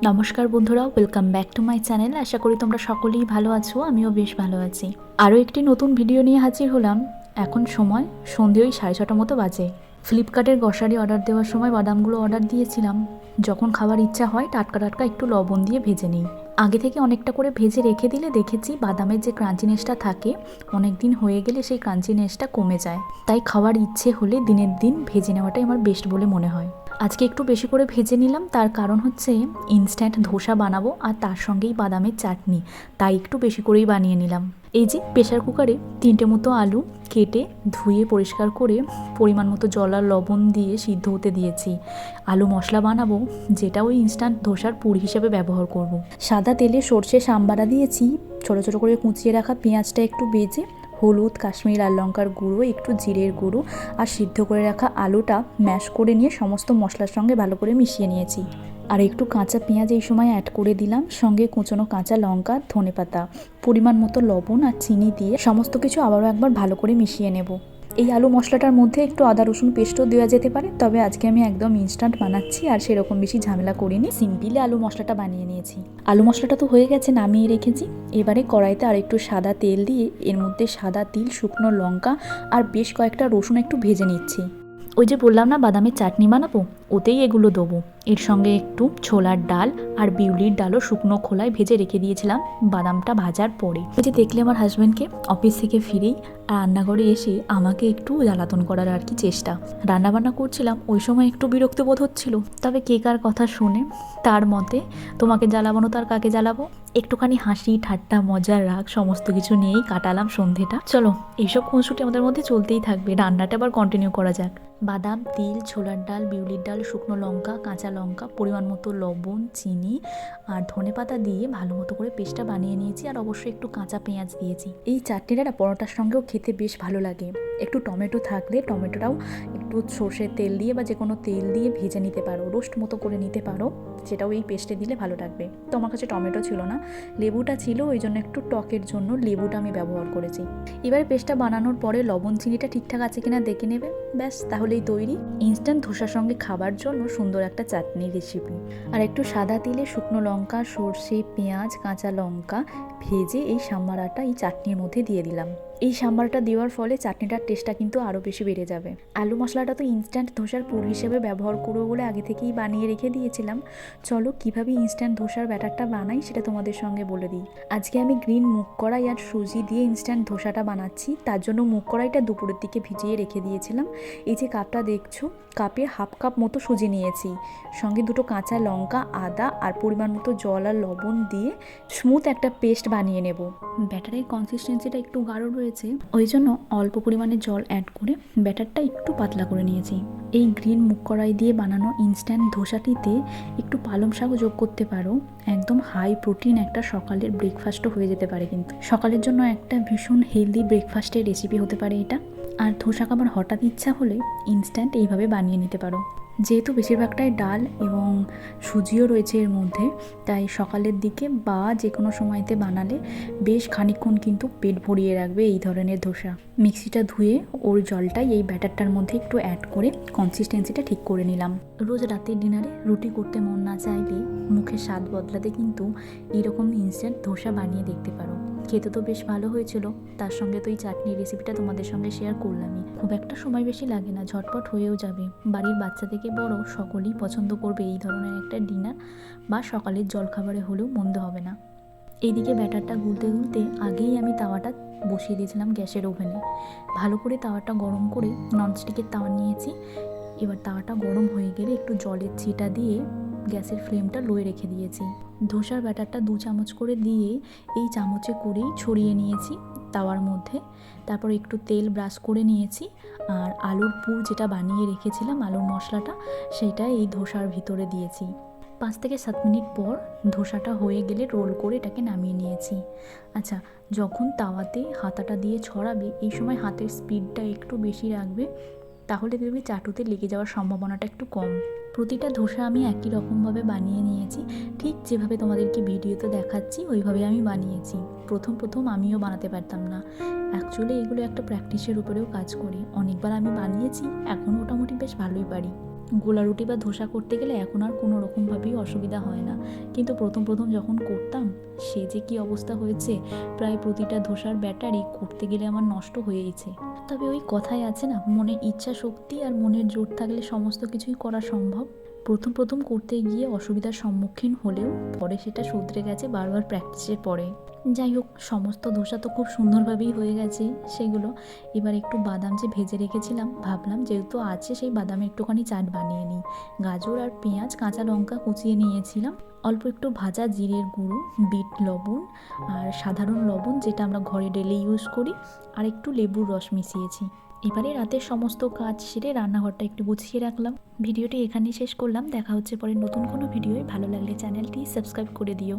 নমস্কার বন্ধুরা, welcome back to my channel. আশা করি তোমরা সকলেই ভালো আছো, আমিও বেশ ভালো আছি। আরও একটি নতুন ভিডিও নিয়ে হাজির হলাম। এখন সময় সন্ধে ওই 6:30 মতো বাজে। ফ্লিপকার্টের গ্রসারি অর্ডার দেওয়ার সময় বাদামগুলো অর্ডার দিয়েছিলাম। যখন খাবার ইচ্ছা হয় টাটকা টাটকা একটু লবণ দিয়ে ভেজে নিই। আগে থেকে অনেকটা করে ভেজে রেখে দিলে দেখেছি বাদামের যে ক্রাঞ্চিনেসটা থাকে অনেক দিন হয়ে গেলে সেই ক্রাঞ্চিনেসটা কমে যায়। তাই খাওয়ার ইচ্ছে হলে দিনের দিন ভেজে নেওয়াটাই আমার বেস্ট বলে মনে হয়। আজকে একটু বেশি করে ভেজে নিলাম, তার কারণ হচ্ছে ইনস্ট্যান্ট ধোসা বানাবো আর তার সঙ্গেই বাদামের চাটনি, তাই একটু বেশি করেই বানিয়ে নিলাম। এই যে প্রেশার কুকারে 3টে মতো আলু কেটে ধুয়ে পরিষ্কার করে পরিমাণ মতো জল আর লবণ দিয়ে সিদ্ধ হতে দিয়েছি। আলু মশলা বানাবো, যেটা ওই ইনস্ট্যান্ট ধোসার পুর হিসেবে ব্যবহার করব। সাদা তেলে সর্ষে সাম্বারা দিয়েছি, ছোটো ছোটো করে কুচিয়ে রাখা পেঁয়াজটা একটু বেজে হলুদ, কাশ্মীরি লাল লঙ্কার গুঁড়ো, একটু জিরের গুঁড়ো আর সিদ্ধ করে রাখা আলুটা ম্যাশ করে নিয়ে সমস্ত মশলার সঙ্গে ভালো করে মিশিয়ে নিয়েছি। আর একটু কাঁচা পেঁয়াজ এই সময় অ্যাড করে দিলাম, সঙ্গে কুচনো কাঁচা লঙ্কা, ধনেপাতা, পরিমাণ মতো লবণ আর চিনি দিয়ে সমস্ত কিছু আবারও একবার ভালো করে মিশিয়ে নেব। এই আলু মশলাটার মধ্যে একটু আদা রসুন পেস্টও দেওয়া যেতে পারে, তবে আজকে আমি একদম ইনস্ট্যান্ট বানাচ্ছি আর সেরকম বেশি ঝামেলা করিনি, সিম্পলি আলু মশলাটা বানিয়ে নিয়েছি। আলু মশলাটা তো হয়ে গেছে, নামিয়ে রেখেছি। এবারে কড়াইতে আর একটু সাদা তেল দিয়ে এর মধ্যে সাদা তিল, শুকনো লঙ্কা আর বেশ কয়েকটা রসুন একটু ভেজে নিচ্ছি। ওই যে বললাম না বাদামের চাটনি বানাবো, ওতেই এগুলো দেবো। এর সঙ্গে একটু ছোলার ডাল আর বিউলির ডালও শুকনো খোলায় ভেজে রেখে দিয়েছিলাম বাদামটা ভাজার পরে। ওই যে দেখলে আমার হাজব্যান্ডকে অফিস থেকে ফিরেই রান্নাঘরে এসে আমাকে একটু জ্বালাতন করার আর কি চেষ্টা। রান্নাবান্না করছিলাম, ওই সময় একটু বিরক্ত বোধ হচ্ছিল, তবে কে কার কথা শুনে। তার মতে তোমাকে জ্বালাবো না তার কাকে জ্বালাবো, একটুখানি হাসি ঠাট্টা মজার রাগ সমস্ত কিছু নিয়েই কাটালাম সন্ধেটা। চলো এইসব খুনসুটি আমাদের মধ্যে চলতেই থাকবে, রান্নাটা আবার কন্টিনিউ করা যাক। বাদাম, তিল, ছোলার ডাল, বিউলির ডাল, শুকনো লঙ্কা, কাঁচা লঙ্কা, পরিমাণ মতো লবণ, চিনি আর ধনেপাতা দিয়ে ভালো মতো করে পেস্টটা বানিয়ে নিয়েছি। আর অবশ্যই একটু কাঁচা পেঁয়াজ দিয়েছি। এই চাটনিটা পরোটার সঙ্গেও খেতে বেশ ভালো লাগে। একটু টমেটো থাকলে টমেটোটাও একটু সর্ষের তেল দিয়ে বা যে কোনো তেল দিয়ে ভেজে নিতে পারো, রোস্ট মতো করে নিতে পারো, সেটাও এই পেস্টে দিলে ভালো লাগবে। তো আমার কাছে টমেটো ছিল না, লেবুটা ছিল, ওই জন্য একটু টকের জন্য লেবুটা আমি ব্যবহার করেছি। এবার পেস্টটা বানানোর পরে লবণ চিনিটা ঠিকঠাক আছে কিনা দেখে নেবে, ব্যাস তাহলেই তৈরি ইনস্ট্যান্ট ধোসার সঙ্গে খাবার জন্য সুন্দর একটা চাটনির রেসিপি। আর একটু সাদা তিলে শুকনো লঙ্কা, সর্ষে, পেঁয়াজ, কাঁচা লঙ্কা ভেজে এই সাম্বারাটা এই চাটনির মধ্যে দিয়ে দিলাম। এই সাম্বারটা দেওয়ার ফলে চাটনিটার টেস্টটা কিন্তু আরও বেশি বেড়ে যাবে। আলু মশলাটা তো ইনস্ট্যান্ট ধোসার পুর হিসেবে ব্যবহার করবো বলে আগে থেকেই বানিয়ে রেখে দিয়েছিলাম। চলো কীভাবে ইনস্ট্যান্ট ধোসার ব্যাটারটা বানাই সেটা তোমাদের সঙ্গে বলে দিই। আজকে আমি গ্রিন মুগ কড়াই আর সুজি দিয়ে ইনস্ট্যান্ট ধোসাটা বানাচ্ছি। তার জন্য মুগ কড়াইটা দুপুরের দিকে ভিজিয়ে রেখে দিয়েছিলাম। এই যে কাপটা দেখছো, কাপে হাফ কাপ মতো সুজি নিয়েছি, সঙ্গে দুটো কাঁচা লঙ্কা, আদা আর পরিমাণ মতো জল আর লবণ দিয়ে স্মুথ একটা পেস্ট বানিয়ে নেব। ব্যাটারের কনসিস্টেন্সিটা একটু গাঢ় রয়েছে, ওই জন্য অল্প পরিমাণে জল অ্যাড করে ব্যাটারটা একটু পাতলা করে নিয়েছি। এই গ্রিন মুগ কড়াই দিয়ে বানানো ইনস্ট্যান্ট ধোসাটিতে একটু পালং শাকও যোগ করতে পারো। একদম হাই প্রোটিন একটা সকালের ব্রেকফাস্টও হয়ে যেতে পারে, কিন্তু সকালের জন্য একটা ভীষণ হেলদি ব্রেকফাস্টের রেসিপি হতে পারে এটা। আর ধোসা খাবার হঠাৎ ইচ্ছা হলে ইনস্ট্যান্ট এইভাবে বানিয়ে নিতে পারো। যেহেতু বেশিরভাগটাই ডাল এবং সুজিও রয়েছে এর মধ্যে, তাই সকালের দিকে বা যে কোনো সময়তে বানালে বেশ খানিকক্ষণ কিন্তু পেট ভরিয়ে রাখবে এই ধরনের ধোসা। মিক্সিটা ধুয়ে ওর জলটাই এই ব্যাটারটার মধ্যে একটু অ্যাড করে কনসিস্টেন্সিটা ঠিক করে নিলাম। রোজ রাতের ডিনারে রুটি করতে মন না চাইলে মুখের স্বাদ বদলাতে কিন্তু এরকম ইনস্ট্যান্ট ধোসা বানিয়ে দেখতে পারো। খেতে তো বেশ ভালো হয়েছিল, তার সঙ্গে তো এই চাটনির রেসিপিটা তোমাদের সঙ্গে শেয়ার করলামই। খুব একটা সময় বেশি লাগে না, ঝটপট হয়েও যাবে। বাড়ির বাচ্চা থেকে বড় সকলেই পছন্দ করবে এই ধরনের একটা ডিনার বা সকালের জলখাবারে হলেও মন্দ হবে না। এইদিকে ব্যাটারটা গুলতে গুলতে আগেই আমি তাওয়াটা বসিয়ে দিয়েছিলাম গ্যাসের ওভেনে। ভালো করে তাওয়াটা গরম করে ননস্টিকের তাওয়া নিয়েছি। এবার তাওয়াটা গরম হয়ে গেলে একটু জলের ছিটা দিয়ে গ্যাসের ফ্লেমটা লোয়ে রেখে দিয়েছি। ধোসার ব্যাটারটা 2 চামচ করে দিয়ে এই চামচে করেই ছড়িয়ে নিয়েছি তাওয়ার মধ্যে। তারপর একটু তেল ব্রাশ করে নিয়েছি আর আলুর পুর যেটা বানিয়ে রেখেছিলাম, আলুর মশলাটা, সেটা এই ধোসার ভিতরে দিয়েছি। 5 থেকে 7 মিনিট পর ধোসাটা হয়ে গেলে রোল করে এটাকে নামিয়ে নিয়েছি। আচ্ছা, যখন তাওয়াতে হাতাটা দিয়ে ছড়াবে এই সময় হাতের স্পিডটা একটু বেশি রাখবে, তাহলে দেখবি চাটুতে লেগে যাওয়ার সম্ভাবনাটা একটু কম। প্রতিটা ধোসা আমি একই রকমভাবে বানিয়ে নিয়েছি, ঠিক যেভাবে তোমাদেরকে ভিডিওতে দেখাচ্ছি ওইভাবে আমি বানিয়েছি। প্রথম আমিও বানাতে পারতাম না, অ্যাকচুয়ালি এগুলো একটা প্র্যাকটিসের উপরেও কাজ করে। অনেকবার আমি বানিয়েছি, এখন মোটামুটি বেশ ভালোই পারি। গোলা রুটি বা ধোসা করতে গেলে এখন আর কোনো রকমভাবেই অসুবিধা হয় না, কিন্তু প্রথম প্রথম যখন করতাম সে যে কী অবস্থা হয়েছে, প্রায় প্রতিটা ধোসার ব্যাটারি করতে গেলে আমার নষ্ট হয়েইছে। তবে ওই কথাই আছে না, মনের ইচ্ছা শক্তি আর মনের জোর থাকলে সমস্ত কিছুই করা সম্ভব। প্রথম প্রথম করতে গিয়ে অসুবিধার সম্মুখীন হলেও পরে সেটা শুধরে গেছে বারবার প্র্যাকটিসের পরে। যাই হোক, সমস্ত ধোসা তো খুব সুন্দরভাবেই হয়ে গেছে সেগুলো। এবার একটু বাদাম যে ভেজে রেখেছিলাম, ভাবলাম যেহেতু আছে সেই বাদামে একটুখানি চাট বানিয়ে নিই। গাজর আর পেঁয়াজ, কাঁচা লঙ্কা কুচিয়ে নিয়েছিলাম, অল্প একটু ভাজা জিরের গুঁড়ো, বিট লবণ আর সাধারণ লবণ যেটা আমরা ঘরে ডেলি ইউজ করি, আর একটু লেবুর রস মিশিয়েছি। এবারে রাতের সমস্ত কাজ সেরে রান্নাঘরটা একটু গুছিয়ে রাখলাম। ভিডিওটি এখানেই শেষ করলাম। দেখা হচ্ছে পরে নতুন কোনো ভিডিওয়। ভালো লাগলে চ্যানেলটি সাবস্ক্রাইব করে দিও।